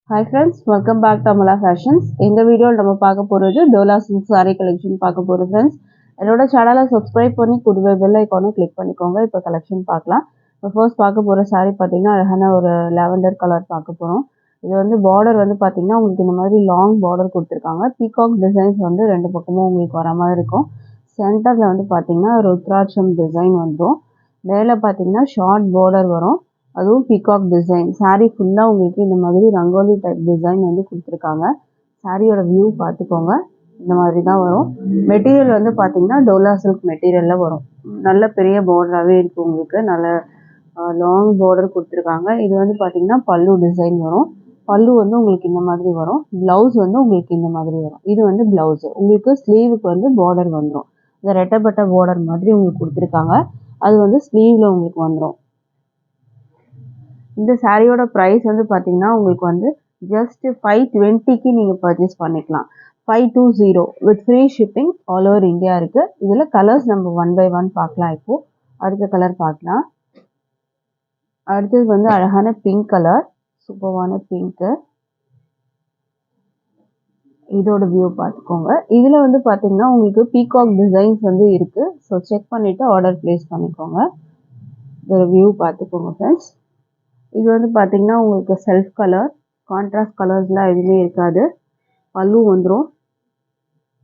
Hi friends, welcome back to Amala Fashions. In the video, நம்ம பார்க்க போறது Dola silk saree collection பார்க்க போறோம் friends. என்னோட சேனலை subscribe பண்ணி கூடவே bell icon click பண்ணிக்கோங்க. இப்போ collection பார்க்கலாம். இப்போ first பார்க்க போற saree பார்த்தீங்கன்னா அழகான ஒரு lavender color பார்க்க போறோம். இது வந்து border வந்து பார்த்தீங்கன்னா உங்களுக்கு இந்த மாதிரி long border கொடுத்திருக்காங்க. Peacock designs வந்து ரெண்டு பக்கமும் உங்களுக்கு வர மாதிரி இருக்கும். சென்டர்ல வந்து பார்த்தீங்கன்னா ருத்ராட்சம் டிசைன் வந்துடும். மேலே பார்த்தீங்கன்னா ஷார்ட் border வரும். அதுவும் பீகாக் டிசைன் saree ஃபுல்லாக உங்களுக்கு இந்த மாதிரி ரங்கோலி டைப் டிசைன் வந்து கொடுத்துருக்காங்க. சாரியோட வியூ பார்த்துக்கோங்க. இந்த மாதிரி தான் வரும். மெட்டீரியல் வந்து பார்த்தீங்கன்னா டோலா சில்க் மெட்டீரியலில் வரும். நல்ல பெரிய பார்டராகவே இருக்குது உங்களுக்கு. நல்ல லாங் பார்டர் கொடுத்துருக்காங்க. இது வந்து பார்த்தீங்கன்னா பல்லு டிசைன் வரும். பல்லு வந்து உங்களுக்கு இந்த மாதிரி வரும். ப்ளவுஸ் வந்து உங்களுக்கு இந்த மாதிரி வரும். இது வந்து ப்ளவுஸு. உங்களுக்கு ஸ்லீவுக்கு வந்து பார்டர் வந்துடும். இந்த ரெட்டப்பட்ட பார்டர் மாதிரி உங்களுக்கு கொடுத்துருக்காங்க. அது வந்து ஸ்லீவில் உங்களுக்கு வந்துடும். இந்த சாரியோட ப்ரைஸ் வந்து பார்த்தீங்கன்னா உங்களுக்கு வந்து ஜஸ்ட் 520க்கு நீங்கள் பர்ச்சேஸ் பண்ணிக்கலாம். 520 with free shipping all over India இருக்குது. இதில் கலர்ஸ் நம்ம 1 by 1 பார்க்கலாம். இப்போது அடுத்த கலர் பார்க்கலாம். அடுத்தது வந்து அழகான பிங்க் கலர், சூப்பரான பிங்க்கு. இதோட வியூ பார்த்துக்கோங்க. இதில் வந்து பார்த்தீங்கன்னா உங்களுக்கு பீகாக் டிசைன்ஸ் வந்து இருக்குது. ஸோ செக் பண்ணிவிட்டு ஆர்டர் ப்ளேஸ் பண்ணிக்கோங்க. இதோட வியூ பார்த்துக்கோங்க ஃப்ரெண்ட்ஸ். இது வந்து பார்த்தீங்கன்னா உங்களுக்கு செல்ஃப் கலர், கான்ட்ராஸ்ட் கலர்ஸ்லாம் எதுவுமே இருக்காது. பல்லு வந்துடும்.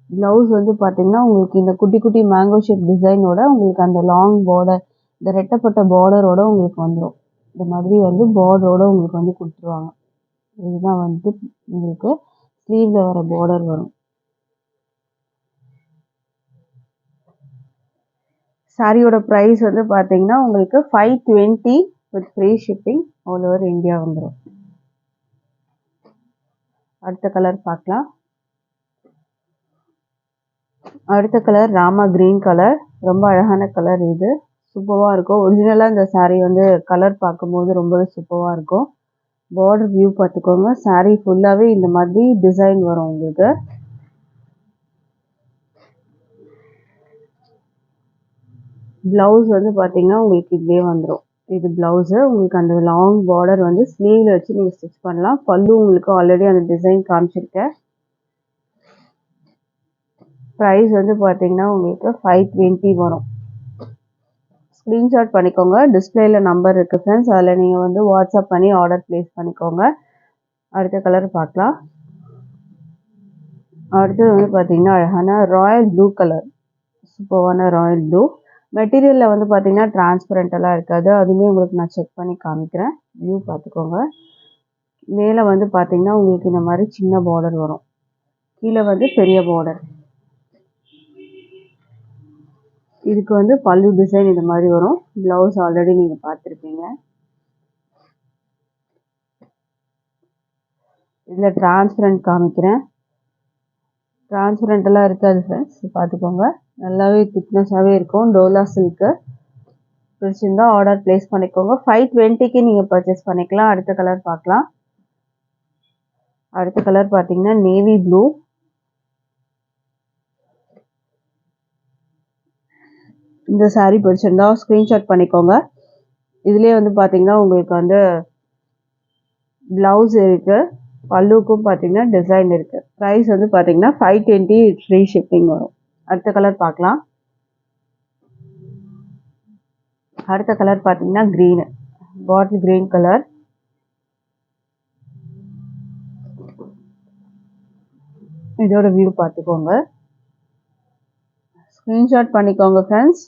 ப்ளவுஸ் வந்து பார்த்தீங்கன்னா உங்களுக்கு இந்த குட்டி குட்டி மேங்கோ ஷேப் டிசைனோட உங்களுக்கு அந்த லாங் பார்டர், இந்த ரெட்டப்பட்ட பார்டரோட உங்களுக்கு வந்துடும். இந்த மாதிரி வந்து பார்டரோட உங்களுக்கு வந்து கொடுத்துருவாங்க. இதுதான் வந்து உங்களுக்கு ஸ்லீவ்ல வர பார்டர் வரும். சாரியோட ப்ரைஸ் வந்து பார்த்தீங்கன்னா உங்களுக்கு 520 with free shipping all over India வந்துடும். அடுத்த கலர் பார்க்கலாம். அடுத்த கலர் ராமா கிரீன் கலர். ரொம்ப அழகான கலர். இது சூப்பராக இருக்கும். ஒரிஜினலாக இந்த சாரீ வந்து கலர் பார்க்கும்போது ரொம்பவே சூப்பராக இருக்கும். பார்டர் வியூ பார்த்துக்கோங்க. சாரீ ஃபுல்லாகவே இந்த மாதிரி டிசைன் வரும் உங்களுக்கு. ப்ளவுஸ் வந்து பார்த்தீங்கன்னா உங்களுக்கு இதுவே வந்துடும். இது ப்ளவுஸு. உங்களுக்கு அந்த லாங் பார்டர் வந்து ஸ்லீவில் வச்சு நீங்கள் ஸ்டிச் பண்ணலாம். பல்லு உங்களுக்கு ஆல்ரெடி அந்த டிசைன் காமிச்சிருக்கேன். ப்ரைஸ் வந்து பார்த்தீங்கன்னா உங்களுக்கு 520 வரும். ஸ்க்ரீன்ஷாட் பண்ணிக்கோங்க. டிஸ்பிளேல நம்பர் இருக்குது ஃப்ரெண்ட்ஸ். அதில் நீங்கள் வந்து வாட்ஸ்அப் பண்ணி ஆர்டர் ப்ளேஸ் பண்ணிக்கோங்க. அடுத்த கலர் பார்க்கலாம். அடுத்தது வந்து பார்த்தீங்கன்னா அழகான ராயல் ப்ளூ கலர், சூப்பரான ராயல் ப்ளூ. மெட்டீரியலில் வந்து பார்த்தீங்கன்னா டிரான்ஸ்பரண்டெல்லாம் இருக்காது. அதுவுமே உங்களுக்கு நான் செக் பண்ணி காமிக்கிறேன். வியூ பார்த்துக்கோங்க. மேலே வந்து பார்த்தீங்கன்னா உங்களுக்கு இந்த மாதிரி சின்ன பார்டர் வரும். கீழே வந்து பெரிய பார்டர். இதுக்கு வந்து பல்லு டிசைன் இந்த மாதிரி வரும். ப்ளவுஸ் ஆல்ரெடி நீங்கள் பார்த்துருப்பீங்க. இதில் டிரான்ஸ்பரண்ட் காமிக்கிறேன். டிரான்ஸ்பரண்டெல்லாம் இருக்காது ஃப்ரெண்ட்ஸ், பார்த்துக்கோங்க. நல்லாவே திக்னஸாகவே இருக்கும். டோலா சில்க்கு. பிடிச்சிருந்தா ஆர்டர் ப்ளேஸ் பண்ணிக்கோங்க. 520க்கு நீங்கள் பர்ச்சேஸ் பண்ணிக்கலாம். அடுத்த கலர் பார்க்கலாம். அடுத்த கலர் பார்த்தீங்கன்னா நேவி ப்ளூ. இந்த சாரீ பிடிச்சிருந்தா ஸ்க்ரீன்ஷாட் பண்ணிக்கோங்க. இதுலேயே வந்து பார்த்தீங்கன்னா உங்களுக்கு வந்து ப்ளவுஸ் இருக்குது. பல்லுக்கும் பார்த்தீங்கன்னா டிசைன் இருக்குது. ப்ரைஸ் வந்து பார்த்தீங்கன்னா 520 ஃப்ரீ ஷிப்பிங் வரும். அடுத்த கலர் பார்க்கலாம். அடுத்த கலர் பார்த்தீங்கன்னா க்ரீனு, பாட்டில் க்ரீன் கலர். இதோட வியூ பார்த்துக்கோங்க. ஸ்க்ரீன்ஷாட் பண்ணிக்கோங்க ஃப்ரெண்ட்ஸ்.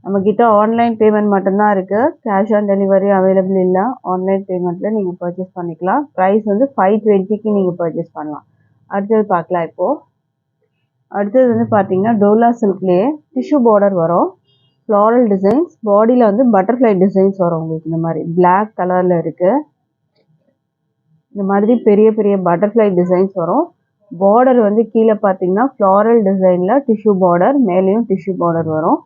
நம்மக்கிட்ட ஆன்லைன் பேமெண்ட் மட்டும்தான் இருக்குது. கேஷ் ஆன் டெலிவரி அவைலபிள் இல்லை. ஆன்லைன் பேமெண்ட்டில் நீங்கள் பர்ச்சேஸ் பண்ணிக்கலாம். ப்ரைஸ் வந்து 520க்கு நீங்கள் பர்ச்சேஸ் பண்ணலாம். அடுத்தது பார்க்கலாம். இப்போது அடுத்தது வந்து பார்த்தீங்கன்னா டோலா சில்க்லேயே டிஷ்யூ பார்டர் வரும். Floral designs. பாடியில் வந்து பட்டர்ஃப்ளை டிசைன்ஸ் வரும் உங்களுக்கு. இந்த மாதிரி பிளாக் கலரில் இருக்குது. இந்த மாதிரி பெரிய பெரிய பட்டர்ஃப்ளை டிசைன்ஸ் வரும். பார்டர் வந்து கீழே பார்த்தீங்கன்னா ஃப்ளாரல் டிசைனில் டிஷ்யூ பார்டர், மேலேயும் டிஷ்யூ பார்டர் வரும்.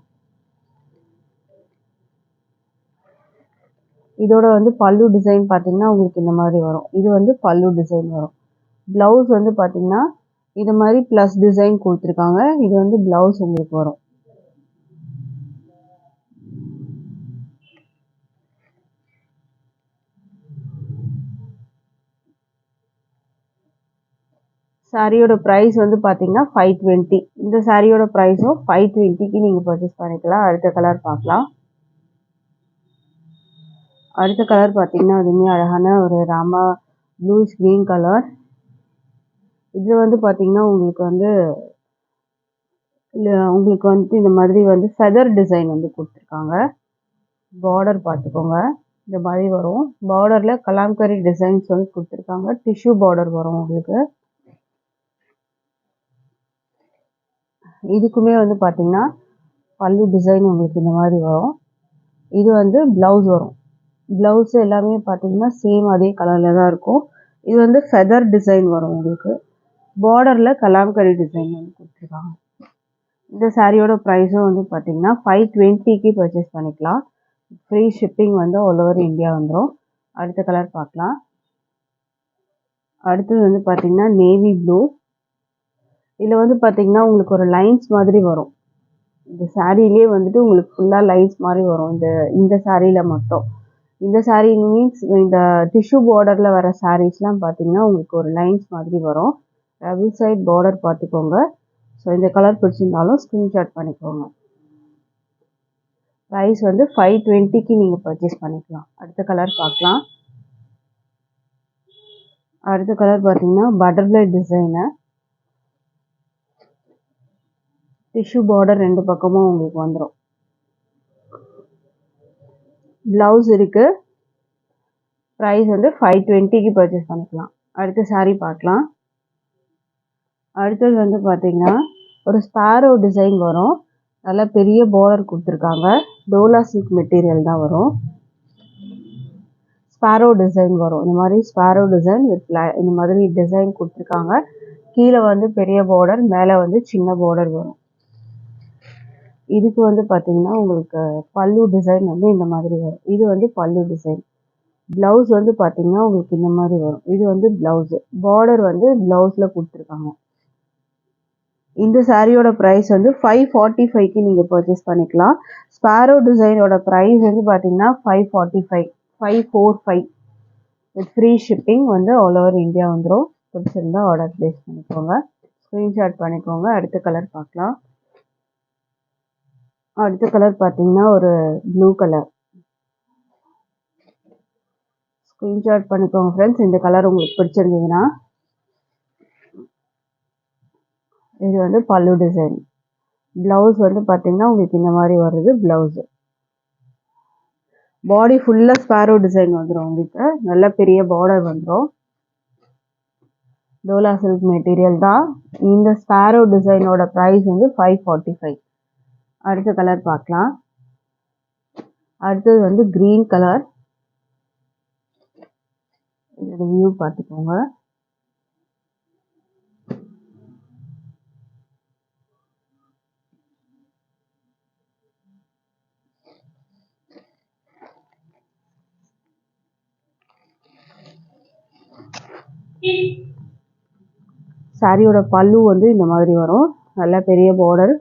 இதோட வந்து பல்லு டிசைன் பார்த்தீங்கன்னா உங்களுக்கு இந்த மாதிரி வரும். இது வந்து பல்லு டிசைன் வரும். ப்ளவுஸ் வந்து பார்த்தீங்கன்னா இது மாதிரி ப்ளஸ் டிசைன் கொடுத்துருக்காங்க. இது வந்து ப்ளவுஸ் உங்களுக்கு வரும். சாரியோட ப்ரைஸ் வந்து பார்த்தீங்கன்னா 520. இந்த சாரியோட ப்ரைஸும் 520க்கு நீங்கள் பர்ச்சேஸ் பண்ணிக்கலாம். அடுத்த கலர் பார்க்கலாம். அடுத்த கலர் பார்த்தீங்கன்னா அதுவுமே அழகான ஒரு ராமா ப்ளூஸ் க்ரீன் கலர். இதில் வந்து பார்த்தீங்கன்னா உங்களுக்கு வந்து இந்த மாதிரி வந்து ஃபெதர் டிசைன் வந்து கொடுத்துருக்காங்க. பார்டர் பார்த்துக்கோங்க, இந்த மாதிரி வரும். பார்டரில் கலாம்கரி டிசைன்ஸ் வந்து கொடுத்துருக்காங்க. டிஷ்யூ பார்டர் வரும் உங்களுக்கு. இதுக்குமே வந்து பார்த்தீங்கன்னா பல்லு டிசைன் உங்களுக்கு இந்த மாதிரி வரும். இது வந்து ப்ளவுஸ் வரும். ப்ளவுஸ் எல்லாமே பார்த்தீங்கன்னா சேம் அதே கலரில் தான் இருக்கும். இது வந்து ஃபெதர் டிசைன் வரும் உங்களுக்கு. பார்டரில் கலாம்கரி டிசைன் வந்து கொடுத்துருக்காங்க. இந்த சாரியோட ப்ரைஸும் வந்து பார்த்தீங்கன்னா 520க்கு பர்ச்சேஸ் பண்ணிக்கலாம். ஃப்ரீ ஷிப்பிங் வந்து ஆல் ஓவர் இந்தியா வந்துடும். அடுத்த கலர் பார்க்கலாம். அடுத்தது வந்து பார்த்தீங்கன்னா நேவி ப்ளூ. இதில் வந்து பார்த்தீங்கன்னா உங்களுக்கு ஒரு லைன்ஸ் மாதிரி வரும். இந்த சாரியிலே வந்துட்டு உங்களுக்கு ஃபுல்லாக லைன்ஸ் மாதிரி வரும். இந்த சாரியில் மட்டும். இந்த சாரீ மீன்ஸ் இந்த டிஷ்யூ பார்டரில் வர சாரீஸ்லாம் பார்த்தீங்கன்னா உங்களுக்கு ஒரு லைன்ஸ் மாதிரி வரும். டபுள் சைட் பார்டர் பார்த்துக்கோங்க. ஸோ இந்த கலர் பிடிச்சிருந்தாலும் ஸ்க்ரீன்ஷாட் பண்ணிக்கோங்க. ப்ரைஸ் வந்து 520க்கு நீங்கள் பர்ச்சேஸ் பண்ணிக்கலாம். அடுத்த கலர் பார்க்கலாம். அடுத்த கலர் பார்த்தீங்கன்னா பட்டர்ஃப்ளை டிசைனு. டிஷ்யூ பார்டர் ரெண்டு பக்கமும் உங்களுக்கு வந்துடும். ப்ளவுஸ் இருக்குது. ப்ரைஸ் வந்து 520க்கு பர்ச்சேஸ் பண்ணிக்கலாம். அடுத்த சாரீ பார்க்கலாம். அடுத்தது வந்து பார்த்தீங்கன்னா ஒரு ஸ்பாரோ டிசைன் வரும். நல்லா பெரிய பார்டர் கொடுத்துருக்காங்க. டோலா சில்க் மெட்டீரியல் தான் வரும். ஸ்பாரோ டிசைன் வரும். இந்த மாதிரி ஸ்பாரோ டிசைன் வித் இந்த மாதிரி டிசைன் கொடுத்துருக்காங்க. கீழே வந்து பெரிய பார்டர், மேலே வந்து சின்ன பார்டர் வரும். இதுக்கு வந்து பார்த்தீங்கன்னா உங்களுக்கு பல்லு டிசைன் வந்து இந்த மாதிரி வரும். இது வந்து பல்லு டிசைன். ப்ளவுஸ் வந்து பார்த்தீங்கன்னா உங்களுக்கு இந்த மாதிரி வரும். இது வந்து ப்ளவுஸு. பார்டர் வந்து ப்ளவுஸில் கொடுத்துருக்காங்க. இந்த சாரியோட ப்ரைஸ் வந்து 545க்கு நீங்கள் பர்ச்சேஸ் பண்ணிக்கலாம். ஸ்பாரோ டிசைனோட ப்ரைஸ் வந்து பார்த்தீங்கன்னா 545 வித் ஃப்ரீ ஷிப்பிங் வந்து ஆல் ஓவர் இந்தியா வந்துடும். பிடிச்சிருந்தா ஆர்டர் ப்ளேஸ் பண்ணிக்கோங்க. ஸ்க்ரீன்ஷாட் பண்ணிக்கோங்க. அடுத்த கலர் பார்க்கலாம். அடுத்த கலர் பார்த்தீங்கன்னா ஒரு ப்ளூ கலர். ஸ்க்ரீன்ஷாட் பண்ணிக்கோங்க ஃப்ரெண்ட்ஸ். இந்த கலர் உங்களுக்கு பிடிச்சிருந்ததுன்னா. இது வந்து பல்லு டிசைன். ப்ளவுஸ் வந்து பார்த்தீங்கன்னா உங்களுக்கு இந்த மாதிரி வருது ப்ளவுஸு. பாடி ஃபுல்லாக ஸ்பாரோ டிசைன் வந்துடும் உங்களுக்கு. நல்ல பெரிய பார்டர் வந்துடும். டோலா சில்க் மெட்டீரியல் தான். இந்த ஸ்பாரோ டிசைனோட ப்ரைஸ் வந்து 545. அடுத்த கலர் பார்க்கலாம். அடுத்தது வந்து க்ரீன் கலர். இதோட வியூ பார்த்துக்கோங்க. சாரியோட பல்லு வந்து இந்த மாதிரி வரும். நல்ல பெரிய பார்டர்.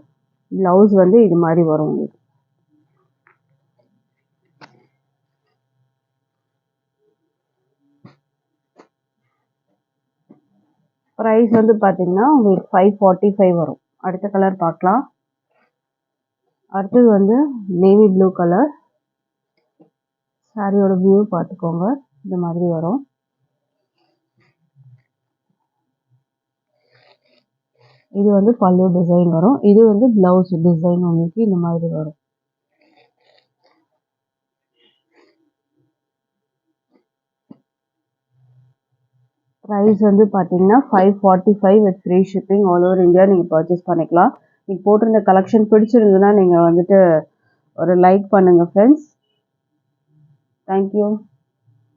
ப்ளவுஸ் வந்து இது மாதிரி வரும் உங்களுக்கு. ப்ரைஸ் வந்து பார்த்தீங்கன்னா உங்களுக்கு 545 வரும். அடுத்த கலர் பார்க்கலாம். அடுத்தது வந்து நேவி ப்ளூ கலர். சாரியோட வியூ பார்த்துக்கோங்க. இந்த மாதிரி வரும். இது வந்து பல்லு டிசைன் வரும். இது வந்து ப்ளவுஸ் டிசைன் உங்களுக்கு இந்த மாதிரி வரும். ப்ரைஸ் வந்து பார்த்தீங்கன்னா 545 with free shipping all over India நீங்கள் பர்ச்சேஸ் பண்ணிக்கலாம். நீங்கள் போட்டிருந்த கலெக்ஷன் பிடிச்சிருந்ததுன்னா நீங்கள் வந்துட்டு ஒரு லைக் பண்ணுங்கள் ஃப்ரெண்ட்ஸ். தேங்க்யூ.